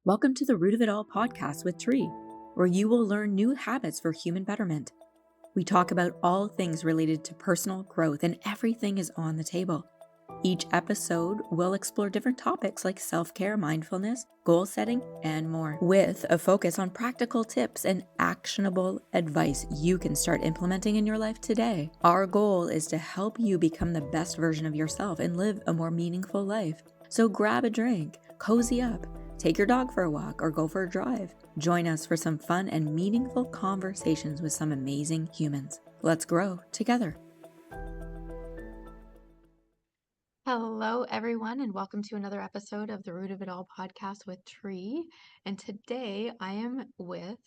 Welcome to the Root of It All podcast with Tree, where you will learn new habits for human betterment. We talk about all things related to personal growth, and everything is on the table. Each episode will explore different topics like self-care, mindfulness, goal setting, and more, with a focus on practical tips and actionable advice you can start implementing in your life today. Our goal is to help you become the best version of yourself and live a more meaningful life. So grab a drink, cozy up, take your dog for a walk, or go for a drive. Join us for some fun and meaningful conversations with some amazing humans. Let's grow together. Hello, everyone, and welcome to another episode of the Root of It All podcast with Tree. And today I am with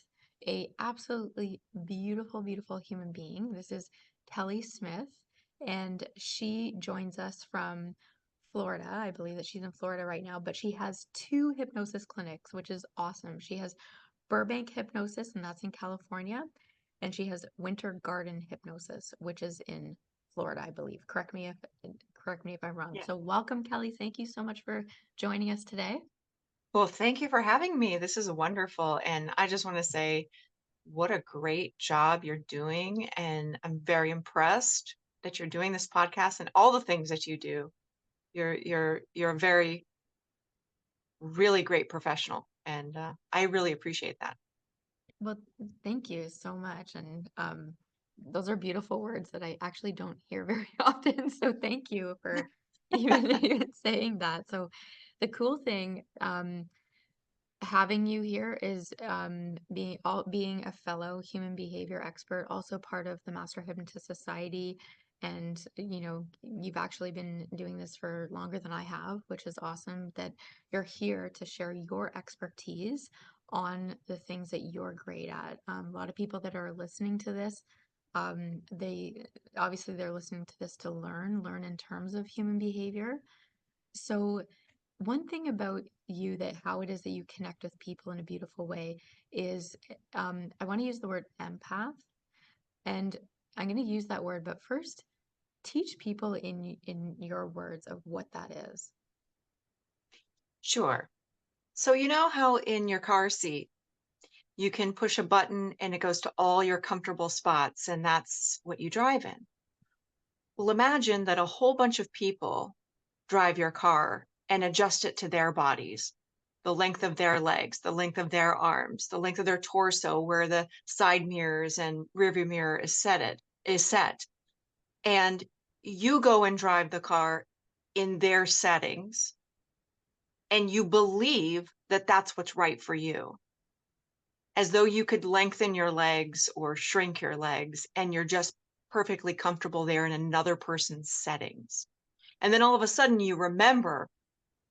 a absolutely beautiful, beautiful human being. This is Kellie Smith, and she joins us from Florida. I believe that she's in Florida right now, but she has two hypnosis clinics, which is awesome. She has Burbank Hypnosis, and that's in California, and she has Winter Garden Hypnosis, which is in Florida, I believe. Correct me if I'm wrong. Yeah. So welcome, Kellie. Thank you so much for joining us today. Well, thank you for having me. This is wonderful. And I just want to say what a great job you're doing. And I'm very impressed that you're doing this podcast and all the things that you do. You're a very, really great professional. And I really appreciate that. Well, thank you so much. And those are beautiful words that I actually don't hear very often. So thank you for even saying that. So the cool thing having you here is being a fellow human behavior expert, also part of the Master Hypnotist Society. And you've actually been doing this for longer than I have, which is awesome that you're here to share your expertise on the things that you're great at. A lot of people that are listening to this, they're listening to this to learn in terms of human behavior. So one thing about you, that how it is that you connect with people in a beautiful way, is I want to use the word empath, and I'm going to use that word, but first teach people in your words of what that is. Sure. So you know how in your car seat, you can push a button and it goes to all your comfortable spots, and that's what you drive in. Well, imagine that a whole bunch of people drive your car and adjust it to their bodies, the length of their legs, the length of their arms, the length of their torso, where the side mirrors and rearview mirror is set. And you go and drive the car in their settings, and you believe that that's what's right for you, as though you could lengthen your legs or shrink your legs, and you're just perfectly comfortable there in another person's settings. And then all of a sudden you remember,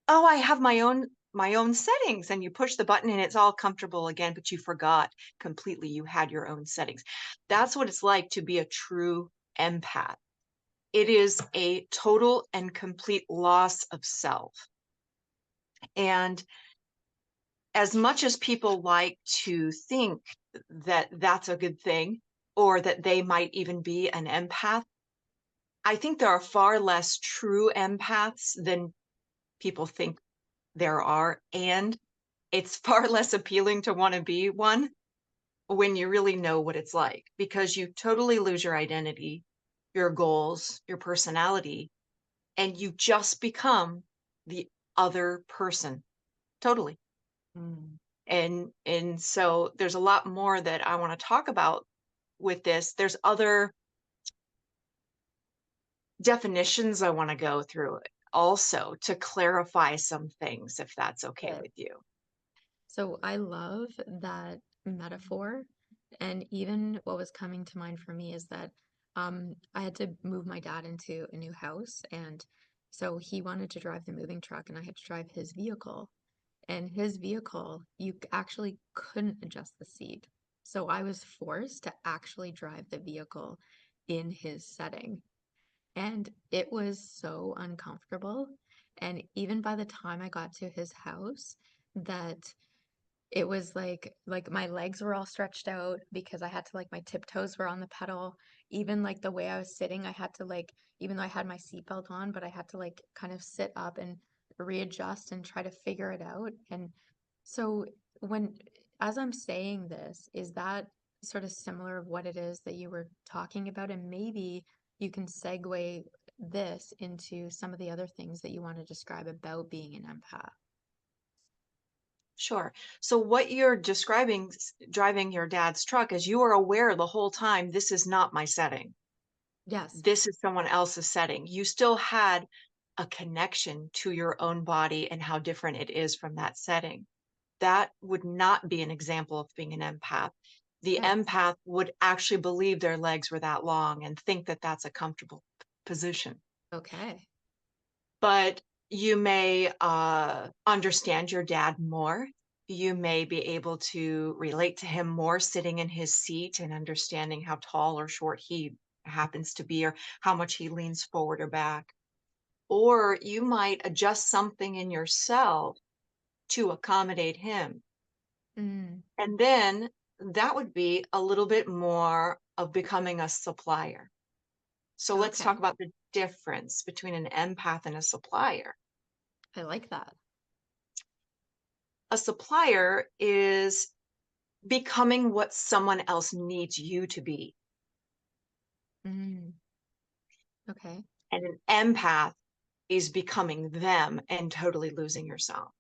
oh, I have my own settings, and you push the button and it's all comfortable again, but you forgot completely you had your own settings. That's what it's like to be a true empath. It is a total and complete loss of self. And as much as people like to think that that's a good thing, or that they might even be an empath, I think there are far less true empaths than people think there are. And it's far less appealing to want to be one when you really know what it's like, because you totally lose your identity, your goals, your personality, and you just become the other person. Totally. Mm. And so there's a lot more that I want to talk about with this. There's other definitions I want to go through also to clarify some things, if that's okay Good. with you. So I love that metaphor. And even what was coming to mind for me is that I had to move my dad into a new house. And so he wanted to drive the moving truck, and I had to drive his vehicle. And his vehicle, you actually couldn't adjust the seat. So I was forced to actually drive the vehicle in his setting. And it was so uncomfortable. And even by the time I got to his house, that it was like my legs were all stretched out because I had to, like, my tiptoes were on the pedal. Even like the way I was sitting, I had to, like, even though I had my seatbelt on, but I had to like kind of sit up and readjust and try to figure it out. And So as I'm saying this, is that sort of similar of what it is that you were talking about? And maybe you can segue this into some of the other things that you want to describe about being an empath. Sure. So what you're describing, driving your dad's truck, is you are aware the whole time, this is not my setting. Yes. This is someone else's setting. You still had a connection to your own body and how different it is from that setting. That would not be an example of being an empath. The Okay. empath would actually believe their legs were that long and think that that's a comfortable position. Okay. But you may understand your dad more. You may be able to relate to him more sitting in his seat and understanding how tall or short he happens to be, or how much he leans forward or back. Or you might adjust something in yourself to accommodate him. Mm, And then that would be a little bit more of becoming a supplier. So let's talk okay. about the difference between an empath and a supplier. I like that. A supplier is becoming what someone else needs you to be. Mm, okay. And an empath is becoming them and totally losing yourself.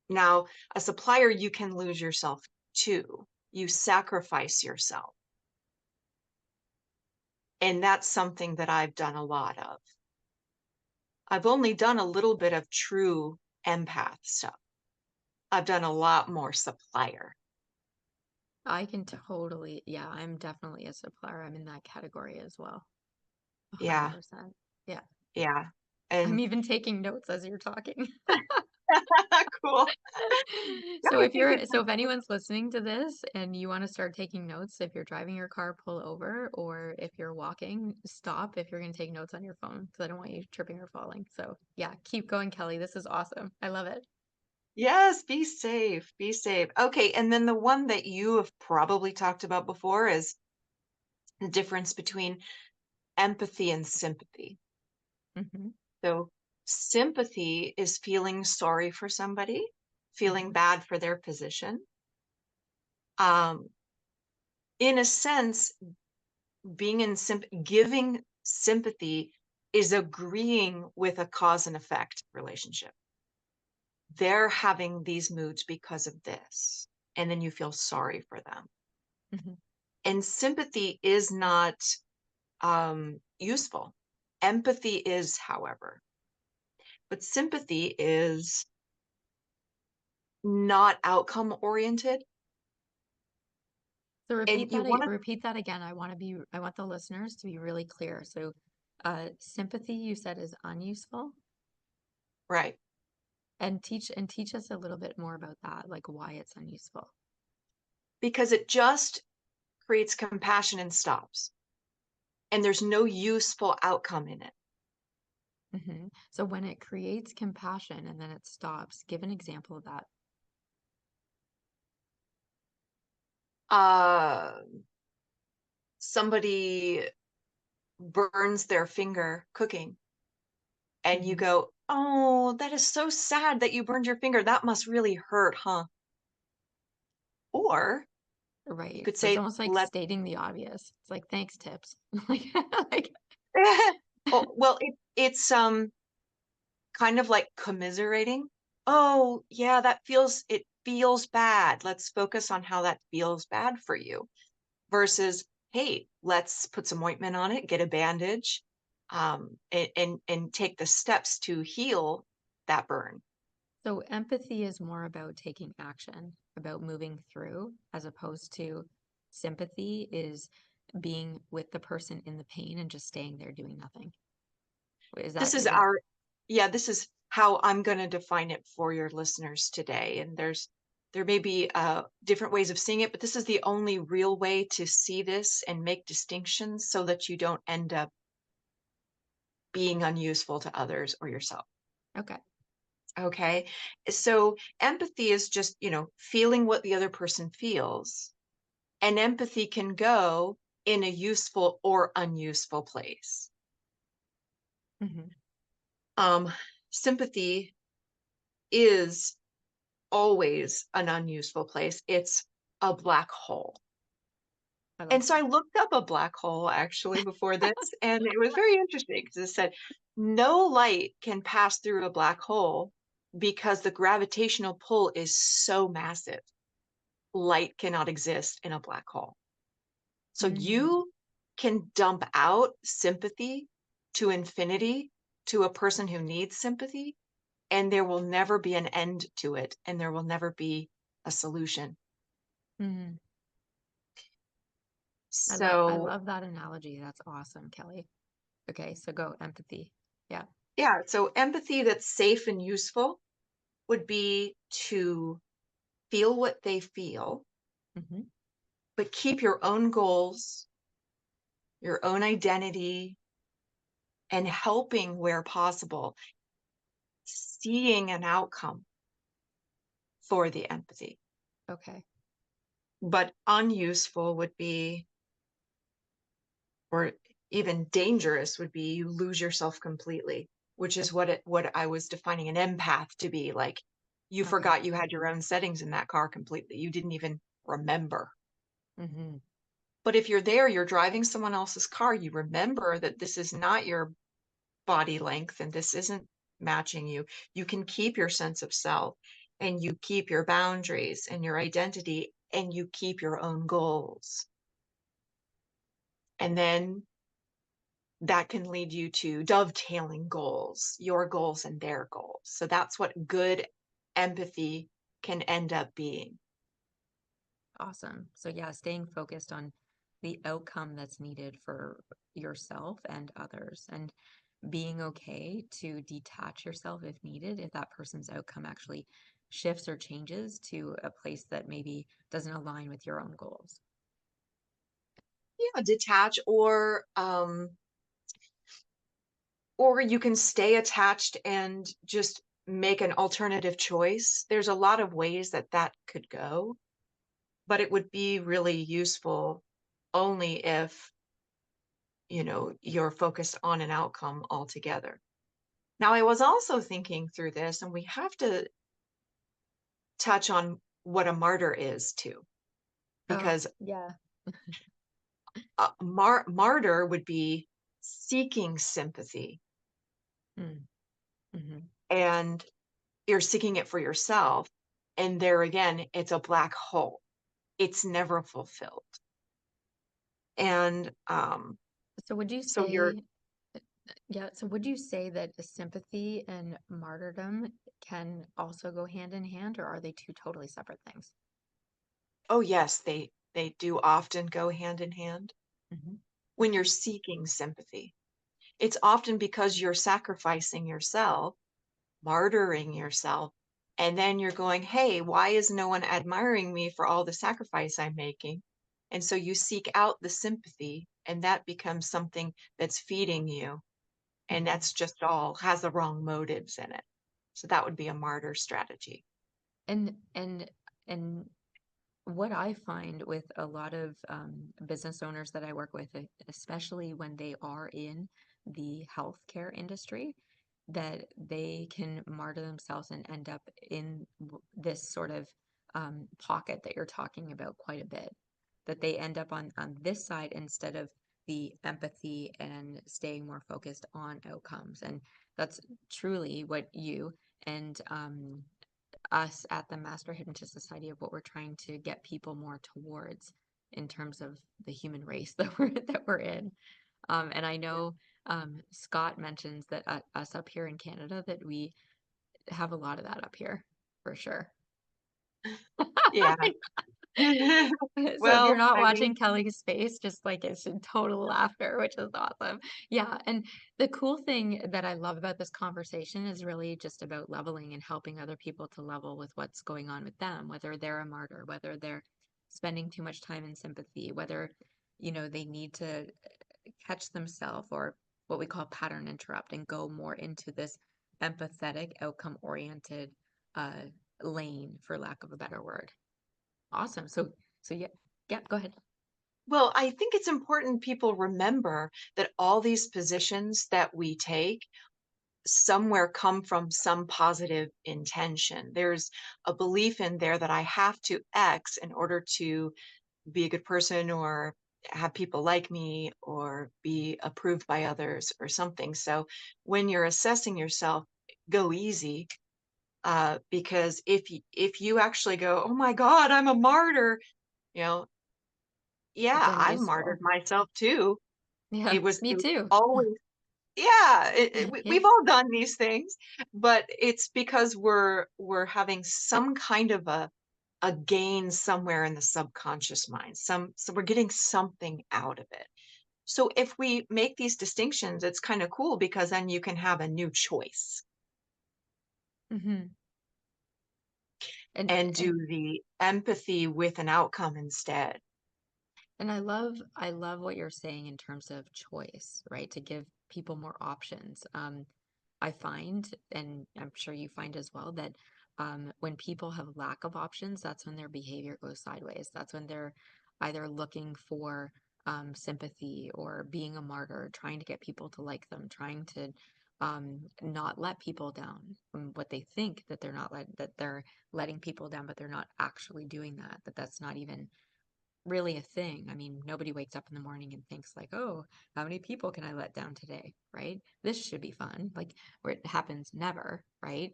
Now, a supplier, you can lose yourself too. You sacrifice yourself. And that's something that I've done a lot of. I've only done a little bit of true empath stuff. I've done a lot more supplier. I can totally, yeah, I'm definitely a supplier. I'm in that category as well. Yeah, 100%. Yeah. yeah. I'm And even taking notes as you're talking. cool. Yeah, I think it's So if anyone's listening to this and you want to start taking notes, if you're driving your car, pull over, or if you're walking, stop if you're going to take notes on your phone because I don't want you tripping or falling. So yeah, keep going, Kelly. This is awesome. I love it. yes, be safe, be safe. Okay, and then the one that you have probably talked about before is the difference between empathy and sympathy. Hmm. So, sympathy is feeling sorry for somebody, feeling Hmm. bad for their position. Um, in a sense, giving sympathy is agreeing with a cause and effect relationship. They're having these moods because of this, and then you feel sorry for them. Hmm. And sympathy is not useful. Empathy is, however, but sympathy is not outcome oriented. So And you want to, repeat that again. I want the listeners to be really clear. So sympathy you said is unuseful. right, And teach us a little bit more about that, like why it's unuseful. because it just creates compassion and stops. And there's no useful outcome in it. Hmm. So when it creates compassion and then it stops, give an example of that. Uh, Somebody burns their finger cooking, and you Hmm. go, "Oh, that is so sad that you burned your finger. That must really hurt, huh?" Or you Right. could So it's say, almost like "Let." stating the obvious. It's like, thanks, tips. Like, like, Oh, well, it's kind of like commiserating. Oh, yeah, it feels bad. Let's focus on how that feels bad for you versus, hey, let's put some ointment on it, get a bandage, and take the steps to heal that burn. so empathy is more about taking action, about moving through, as opposed to sympathy is being with the person in the pain and just staying there doing nothing. This is Is that yeah, this is how I'm going to define it for your listeners today. And there may be different ways of seeing it, but this is the only real way to see this and make distinctions so that you don't end up being unuseful to others or yourself. okay? Okay. So empathy is just, feeling what the other person feels. And empathy can go in a useful or unuseful place. Hmm. Um, Sympathy is always an unuseful place. It's a black hole. I love And so I looked up a black hole actually before this, and it was very interesting because it said no light can pass through a black hole because the gravitational pull is so massive. Light cannot exist in a black hole. So Mm, you can dump out sympathy to infinity to a person who needs sympathy, and there will never be an end to it, and there will never be a solution. mm. I So, love that analogy. That's awesome, Kelly. Okay, so go empathy. Yeah. yeah, so empathy that's safe and useful would be to feel what they feel, Hmm. but keep your own goals, your own identity, and helping where possible, seeing an outcome for the empathy. Okay. But unuseful would be, or even dangerous would be, you lose yourself completely, which is what I was defining an empath to be. Like, you Okay. forgot you had your own settings in that car completely. You didn't even remember. Hmm. But if you're there, you're driving someone else's car, you remember that this is not your body length and this isn't matching you. You can keep your sense of self, and you keep your boundaries and your identity, and you keep your own goals. And then that can lead you to dovetailing goals, your goals and their goals. So that's what good empathy can end up being. Awesome. So yeah, staying focused on the outcome that's needed for yourself and others, and being okay to detach yourself if needed, if that person's outcome actually shifts or changes to a place that maybe doesn't align with your own goals. Yeah, detach, or you can stay attached and just make an alternative choice. There's a lot of ways that that could go, but it would be really useful only if, you're focused on an outcome altogether. Now, I was also thinking through this, and we have to touch on what a martyr is too, Oh, because yeah. a martyr would be seeking sympathy, Mm, hmm. and you're seeking it for yourself. And there again, it's a black hole. It's never fulfilled. And So would you so you're, say, yeah, so would you say that sympathy and martyrdom can also go hand in hand, or are they two totally separate things? oh yes, they do often go hand in hand Hmm. when you're Okay. seeking sympathy. It's often because you're sacrificing yourself, martyring yourself, and then you're going, hey, why is no one admiring me for all the sacrifice I'm making? And so you seek out the sympathy, and that becomes something that's feeding you. And Hmm. that's just all has the wrong motives in it. So that would be a martyr strategy. And and what I find with a lot of business owners that I work with, especially when they are in the healthcare industry, that they can martyr themselves and end up in this sort of pocket that you're talking about quite a bit. That they end up on this side instead of the empathy and staying more focused on outcomes. And that's truly what you and us at the Master Hypnotist Society of what we're trying to get people more towards in terms of the human race that we're in. And I know Scott mentions that us up here in Canada that we have a lot of that up here for sure. Yeah. So if you're Well, not I mean, watching Kelly's face, just like it's in total laughter, which is awesome. Yeah. And the cool thing that I love about this conversation is really just about leveling and helping other people to level with what's going on with them, whether they're a martyr, whether they're spending too much time in sympathy, whether, they need to catch themselves or what we call pattern interrupt and go more into this empathetic, outcome oriented uh, lane, for lack of a better word. Awesome. So yeah, yeah, go ahead. well, I think it's important people remember that all these positions that we take, somewhere come from some positive intention. There's a belief in there that I have to X in order to be a good person or have people like me or be approved by others or something. So when you're assessing yourself, go easy, because if you actually go, oh my God, I'm a martyr, you know, yeah, Then I've useful. martyred myself too. Yeah, It me was too. always, yeah, Yeah. we've all done these things, but it's because we're having some kind of a gain somewhere in the subconscious mind. So we're getting something out of it. So if we make these distinctions, it's kind of cool because then you can have a new choice hmm and and do the empathy with an outcome instead. And I love what you're saying in terms of choice, right? To give people more options. I find, and I'm sure you find as well, that when people have lack of options, that's when their behavior goes sideways. That's when they're either looking for sympathy or being a martyr, trying to get people to like them, trying to not let people down. What they think that that they're letting people down, but they're not actually doing that. That's not even really a thing. I mean, nobody wakes up in the morning and thinks like, "Oh, how many people can I let down today?" Right? This should be fun. Like where it happens never, right?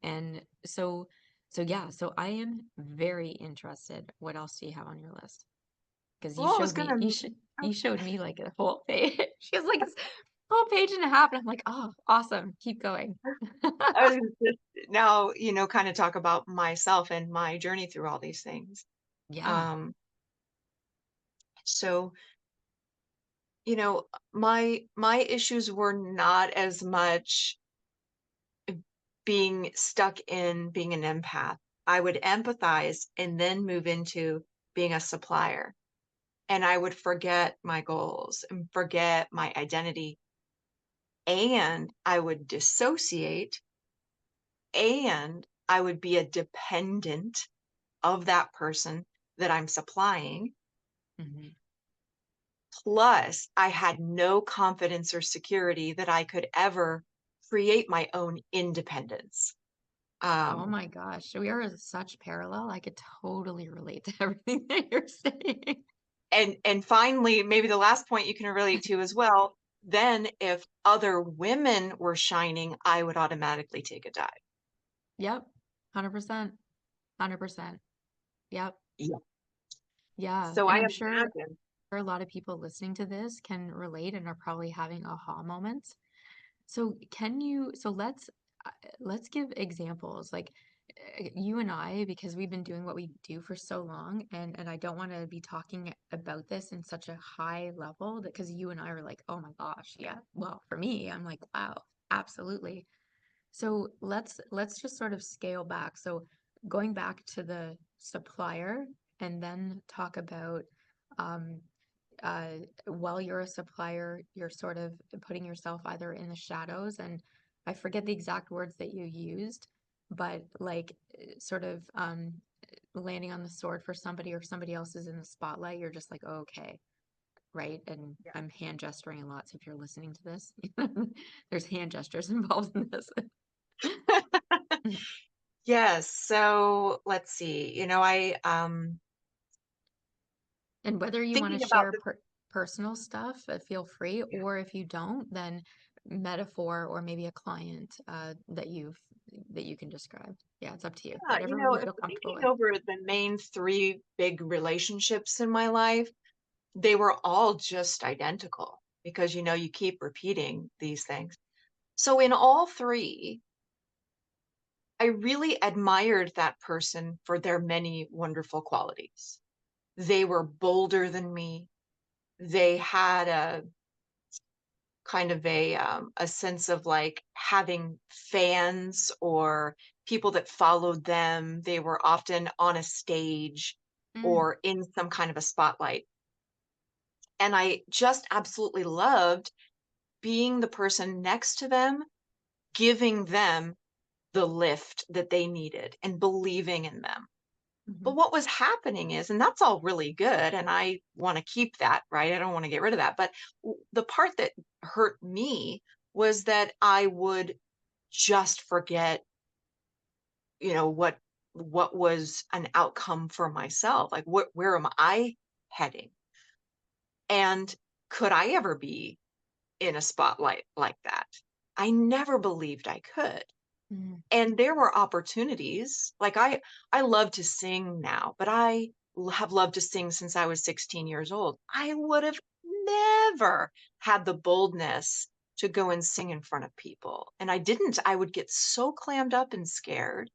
And so yeah, so I am very interested. What else do you have on your list? Because Well, I was gonna, you showed me like a whole page. She has like a whole page and a half, and I'm like, "Oh, awesome. Keep going." I was just now, kind of talk about myself and my journey through all these things. Yeah. Um, so, you know, my issues were not as much being stuck in being an empath. I would empathize and then move into being a supplier. And I would forget my goals and forget my identity. And I would dissociate and I would be a dependent of that person that I'm supplying. hmm Plus, I had no confidence or security that I could ever create my own independence. Oh Um, my gosh, we are such parallel. I could totally relate to everything that you're saying. and finally, maybe the last point you can relate to as well, then if other women were shining, I would automatically take a dive. Yep. 100%. 100%. Yep. Yeah. Yeah. So And I I'm sure imagine. a lot of people listening to this can relate and are probably having aha moments. So let's give examples. Like you and I, because we've been doing what we do for so long, and I don't want to be talking about this in such a high level that because you and I are like, oh my gosh, yeah. Well, for me, I'm like, wow, absolutely. So let's just sort of scale back. So going back to the supplier and then talk about um, while you're a supplier, you're sort of putting yourself either in the shadows, and I forget the exact words that you used, but like sort of landing on the sword for somebody or if somebody else is in the spotlight, you're just like, oh, okay, right? And I'm hand gesturing a lot, so if you're listening to this, there's hand gestures involved in this. Yes. So let's see. And whether you want to Thinking about share the, personal stuff, feel free, yeah, or if you don't, then metaphor or maybe a client that you can describe. Yeah, it's up to you. yeah, Whatever you if feel comfortable thinking with. over the main three big relationships in my life, they were all just identical because, you keep repeating these things. So in all three, I really admired that person for their many wonderful qualities. They were bolder than me. They had a kind of a sense of like having fans or people that followed them. They were often on a stage Mm, or in some kind of a spotlight. And I just absolutely loved being the person next to them, giving them the lift that they needed and believing in them. hmm But what was happening is, and that's all really good, and I want to keep that, right? I don't want to get rid of that. But the part that hurt me was that I would just forget, what was an outcome for myself. Like, where am I heading? And could I ever be in a spotlight like that? I never believed I could. Mm, And there were opportunities. Like, I love to sing now, but have loved to sing since I was 16 years old. I would have never had the boldness to go and sing in front of people. And I didn't. I would get so clammed up and scared.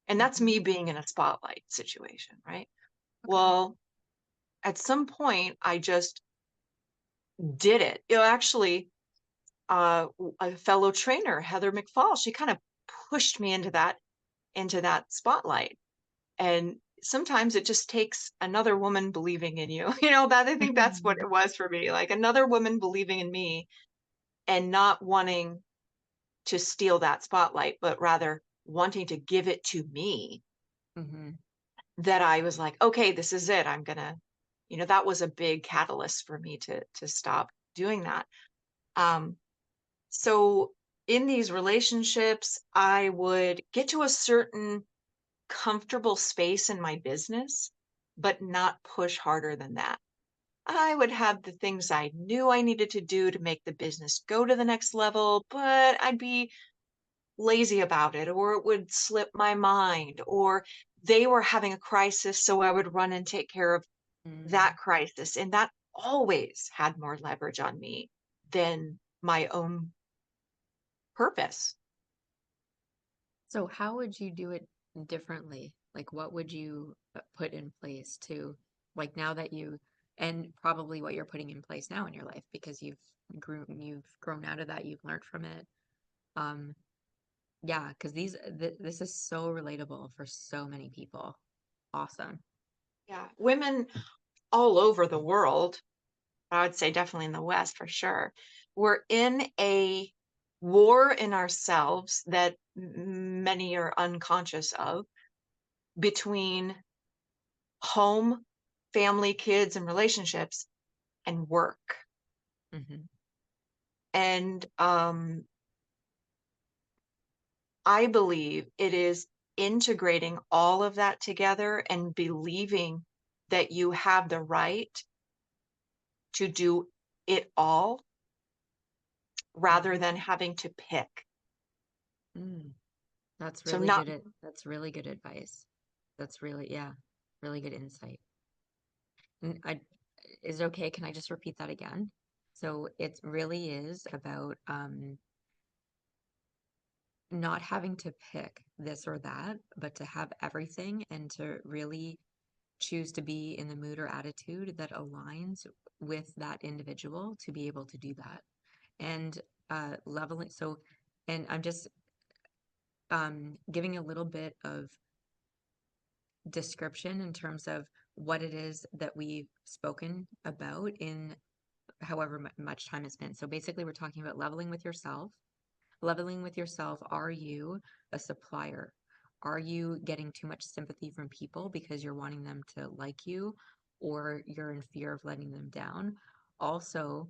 And that's mhm. me being in a spotlight situation, right? Okay. Well, at some point, I just did it. Actually, a fellow trainer, Heather McFall, she kind of pushed me into that spotlight. And sometimes it just takes another woman believing in you. That I think that's what it was for me. Like, another woman believing in me and not wanting to steal that spotlight, but rather wanting to give it to me. Hmm. That I was like, okay, this is it. I'm gonna, that was a big catalyst for me to stop doing that. Um, so in these relationships, I would get to a certain comfortable space in my business, but not push harder than that. I would have the things I knew I needed to do to make the business go to the next level, but I'd be lazy about it, or it would slip my mind, or they were having a crisis, so I would run and take care of that Mm. crisis. And that always had more leverage on me than my own purpose. So how would you do it differently? Like what would you put in place to like now that you and probably what you're putting in place now in your life because you've grown out of that, you've learned from it. Um yeah, because this is so relatable for so many people. Awesome. Yeah, women all over the world, I would say definitely in the West for sure, we're in a war in ourselves that many are unconscious of, between home, family, kids, and relationships, and work. Hmm. And I believe it is integrating all of that together and believing that you have the right to do it all rather Hmm. than having to pick. Mm. That's So really not that's really good advice. That's really, yeah, really good insight. And is it okay? Can I just repeat that again? So it really is about not having to pick this or that, but to have everything and to really choose to be in the mood or attitude that aligns with that individual to be able to do that. And leveling, so, and I'm just giving a little bit of description in terms of what it is that we've spoken about in however much time it's been. So basically, we're talking about leveling with yourself. Leveling with yourself, are you a supplier? Are you getting too much sympathy from people because you're wanting them to like you or you're in fear of letting them down? Also,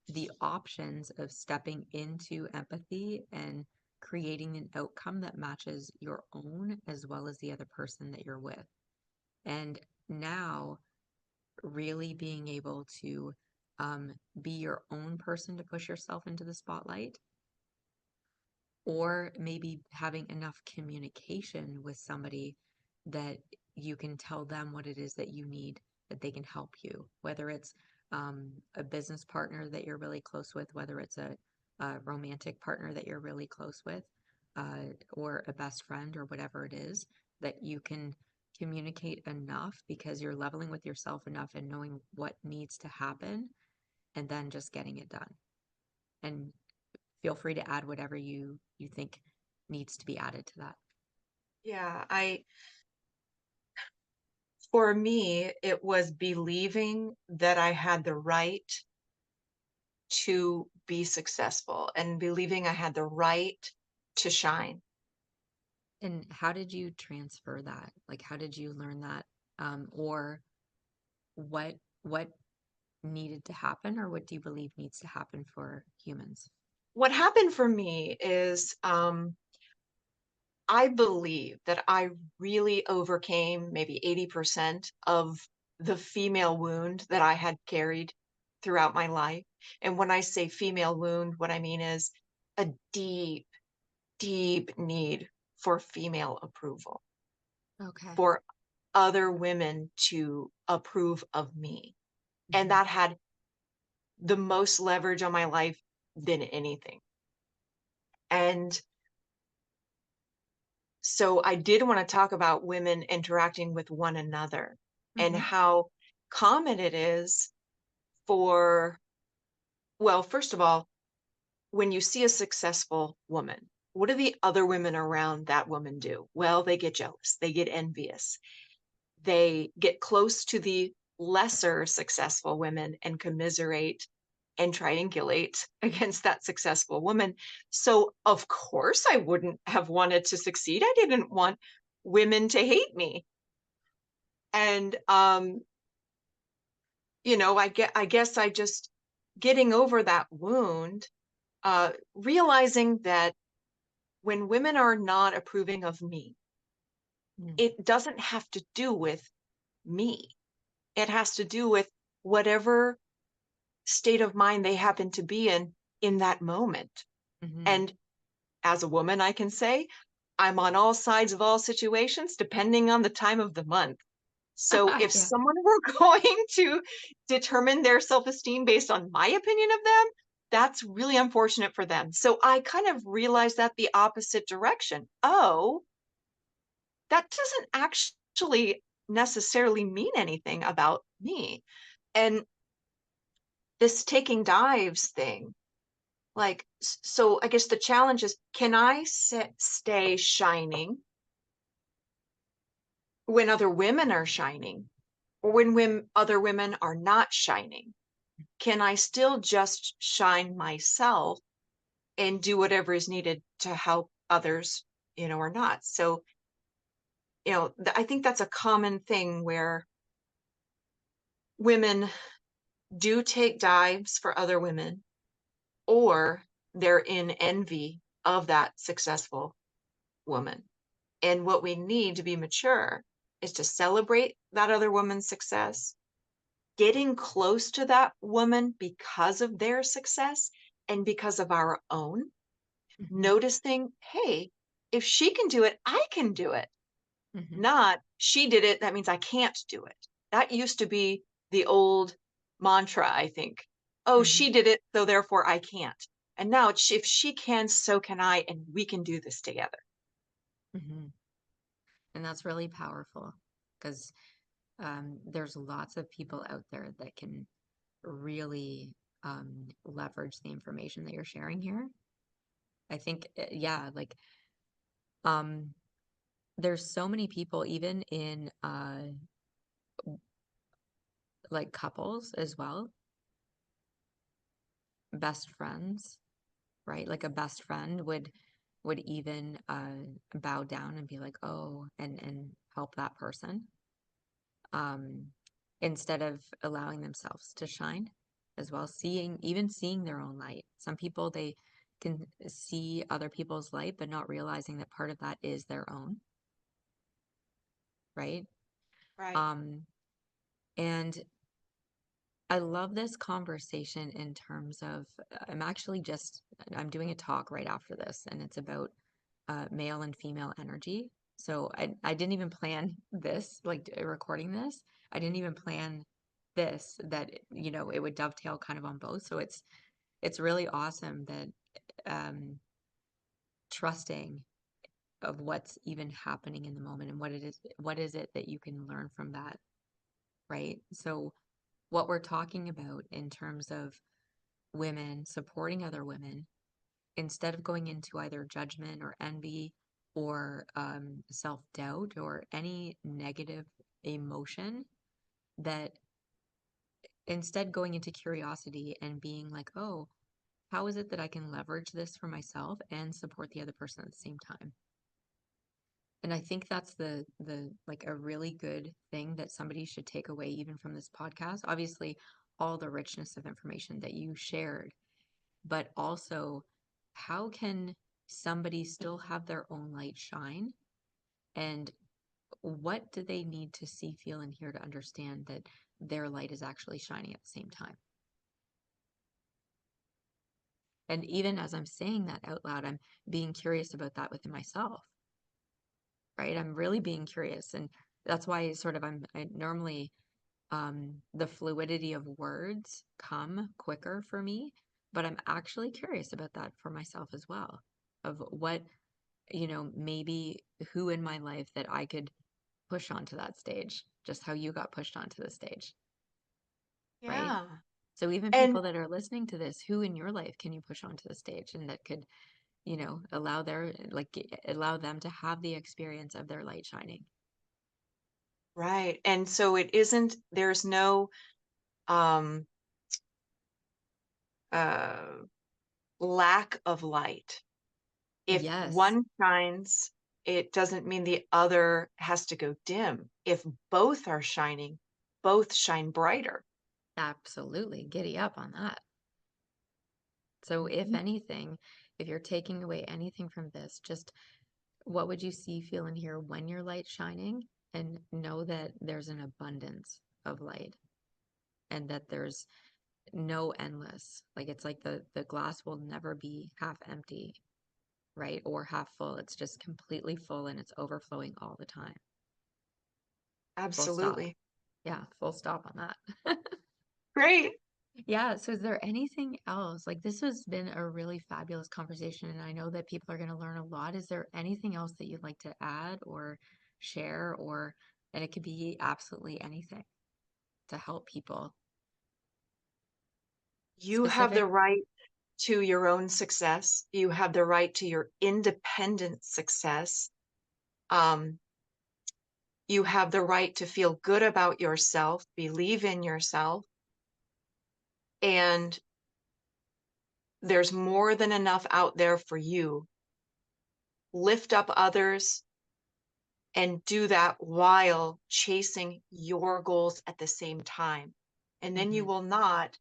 the options of stepping into empathy and creating an outcome that matches your own as well as the other person that you're with. And now really being able to be your own person to push yourself into the spotlight, or maybe having enough communication with somebody that you can tell them what it is that you need, that they can help you, whether it's a business partner that you're really close with, whether it's a romantic partner that you're really close with, or a best friend, or whatever it is, that you can communicate enough because you're leveling with yourself enough and knowing what needs to happen and then just getting it done. And feel free to add whatever you think needs to be added to that. Yeah, for me, it was believing that I had the right to be successful and believing I had the right to shine. And how did you transfer that? Like, how did you learn that? Or what needed to happen, or what do you believe needs to happen for humans? what happened for me is I believe that I really overcame maybe 80% of the female wound that I had carried throughout my life. And when I say female wound, what I mean is a deep, deep need for female approval, Okay. for other women to approve of me. And Hmm. that had the most leverage on my life than anything. And so I did want to talk about women interacting with one another and Hmm. how common it is for, well, first of all, when you see a successful woman, what do the other women around that woman do? Well, they get jealous, they get envious, they get close to the lesser successful women and commiserate and triangulate against that successful woman. So, of course, I wouldn't have wanted to succeed. I didn't want women to hate me. And I guess I just getting over that wound, realizing that when women are not approving of me, it doesn't have to do with me. It has to do with whatever state of mind they happen to be in that moment. Hmm. And as a woman, I can say I'm on all sides of all situations, depending on the time of the month. So if Yeah. someone were going to determine their self-esteem based on my opinion of them, that's really unfortunate for them. So I kind of realized that the opposite direction. Oh, that doesn't actually necessarily mean anything about me. And this taking dives thing, like, so I guess the challenge is, can I stay shining when other women are shining, or when other women are not shining? Can I still just shine myself and do whatever is needed to help others, or not? So, I think that's a common thing where women do take dives for other women, or they're in envy of that successful woman. And what we need to be mature is to celebrate that other woman's success, getting close to that woman because of their success and because of our own, Hmm. noticing, hey, if she can do it, I can do it. Hmm. Not she did it, that means I can't do it. That used to be the old mantra, I think. Oh, Hmm. she did it, so therefore I can't. And now if she can, so can I, and we can do this together. Hmm. And that's really powerful because there's lots of people out there that can really leverage the information that you're sharing here. I think, yeah, like um, there's so many people, even in like couples as well, best friends, right? Like a best friend would even bow down and be like, oh, and help that person um, instead of allowing themselves to shine as well, seeing their own light. Some people, they can see other people's light, but not realizing that part of that is their own, right? Right. Um, and I love this conversation in terms of, I'm doing a talk right after this, and it's about male and female energy. So I didn't even plan this, like recording this. I didn't even plan this, that, it would dovetail kind of on both. So it's really awesome that trusting of what's even happening in the moment and what is it that you can learn from that, right? So what we're talking about in terms of women supporting other women, instead of going into either judgment or envy or self-doubt or any negative emotion, that instead going into curiosity and being like, oh, how is it that I can leverage this for myself and support the other person at the same time? And I think that's the like a really good thing that somebody should take away even from this podcast. Obviously, all the richness of information that you shared, but also how can somebody still have their own light shine? And what do they need to see, feel, and hear to understand that their light is actually shining at the same time? And even as I'm saying that out loud, I'm being curious about that within myself, right? I'm really being curious. And that's why sort of I normally, the fluidity of words come quicker for me, but I'm actually curious about that for myself as well, of what, maybe who in my life that I could push onto that stage, just how you got pushed onto the stage, right? Yeah. So even And people that are listening to this, who in your life can you push onto the stage and that could, allow them to have the experience of their light shining? right. And so there's no um uh lack of light. If Yes, one shines, it doesn't mean the other has to go dim. If both are shining, both shine brighter. absolutely. Giddy up on that. So if Mhm. anything, if you're taking away anything from this, just what would you see, feel, and hear when your light's shining? And know that there's an abundance of light and that there's no endless. Like it's like the glass will never be half empty, right? Or half full. It's just completely full and it's overflowing all the time. Full stop. Absolutely. Yeah, full stop on that. Great. Yeah, so is there anything else? Like this has been a really fabulous conversation, and I know that people are going to learn a lot. Is there anything else that you'd like to add or share, and it could be absolutely anything to help people You have the specific? right to your own success. You have the right to your independent success. Um, you have the right to feel good about yourself, believe in yourself, and there's more than enough out there for you. Lift up others and do that while chasing your goals at the same time. And then you Hmm. will not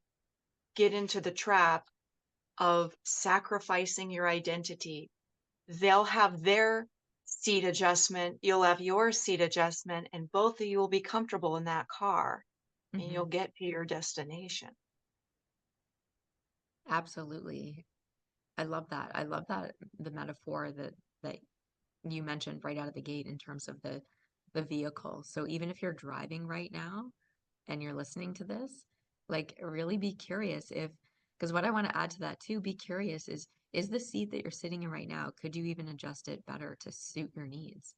get into the trap of sacrificing your identity. They'll have their seat adjustment, you'll have your seat adjustment, and both of you will be comfortable in that car and Hmm. you'll get to your destination. Absolutely. I love that. I love that the metaphor that you mentioned right out of the gate in terms of the vehicle. So even if you're driving right now and you're listening to this, like really be curious if, because what I want to add to that too, be curious is the seat that you're sitting in right now, could you even adjust it better to suit your needs?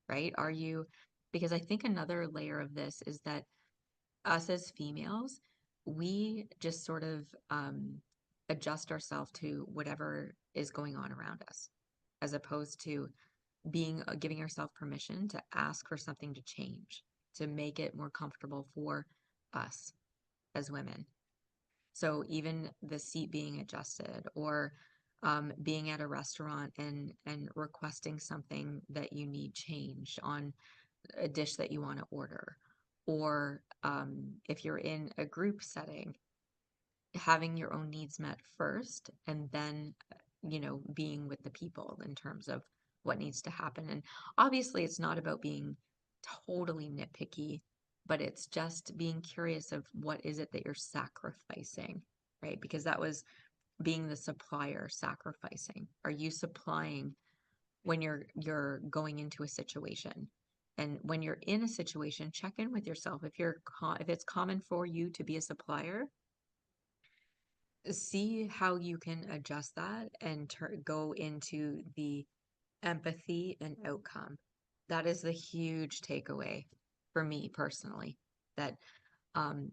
Right? Are you, because I think another layer of this is that us as females, we just sort of adjust ourselves to whatever is going on around us, as opposed to being giving ourselves permission to ask for something to change, to make it more comfortable for us as women. So even the seat being adjusted, or being at a restaurant and requesting something that you need changed on a dish that you want to order, or if you're in a group setting, having your own needs met first, and then being with the people in terms of what needs to happen. And obviously it's not about being totally nitpicky, but it's just being curious of what is it that you're sacrificing, right? Because that was being the supplier sacrificing. Are you supplying when you're going into a situation? And when you're in a situation, check in with yourself. If it's common for you to be a supplier, see how you can adjust that and go into the empathy and outcome. That is the huge takeaway for me personally. That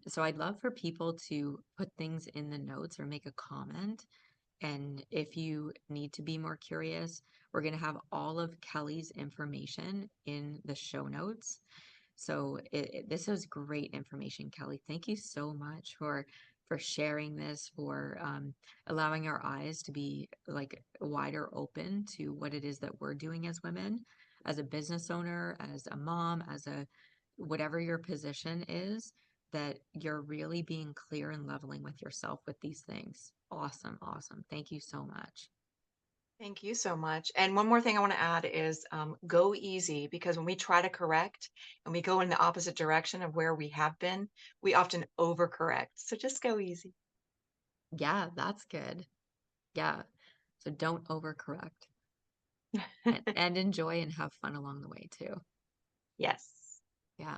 so I'd love for people to put things in the notes or make a comment. And if you need to be more curious, we're going to have all of Kellie's information in the show notes. So this was great information, Kellie. Thank you so much for sharing this, for allowing our eyes to be like wider open to what it is that we're doing as women, as a business owner, as a mom, as a whatever your position is, that you're really being clear and leveling with yourself with these things. Awesome, awesome. Thank you so much. Thank you so much. And one more thing I want to add is go easy, because when we try to correct and we go in the opposite direction of where we have been, we often overcorrect. So just go easy. Yeah, that's good. Yeah. So don't overcorrect and enjoy and have fun along the way too. Yes. Yeah.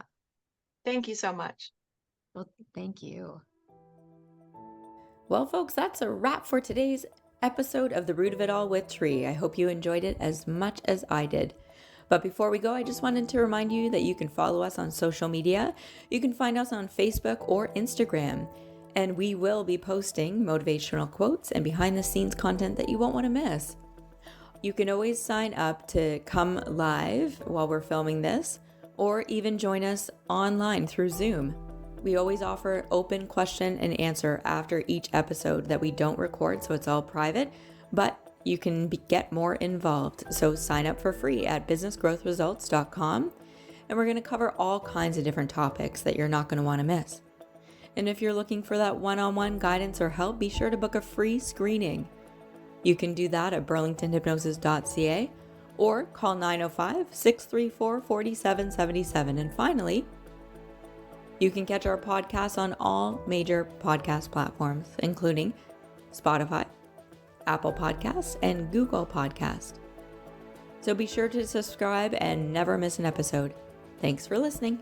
Thank you so much. Well, thank you. Well, folks, that's a wrap for today's episode of The Root of It All with Tree. I hope you enjoyed it as much as I did. But before we go, I just wanted to remind you that you can follow us on social media. You can find us on Facebook or Instagram. And we will be posting motivational quotes and behind the scenes content that you won't want to miss. You can always sign up to come live while we're filming this, or even join us online through Zoom. We always offer open question and answer after each episode that we don't record, so it's all private, but you can get more involved. So sign up for free at businessgrowthresults.com, and we're going to cover all kinds of different topics that you're not going to want to miss. And if you're looking for that one-on-one guidance or help, be sure to book a free screening. You can do that at burlingtonhypnosis.ca or call 905-634-4777. And finally, you can catch our podcast on all major podcast platforms, including Spotify, Apple Podcasts, and Google Podcasts. So be sure to subscribe and never miss an episode. Thanks for listening.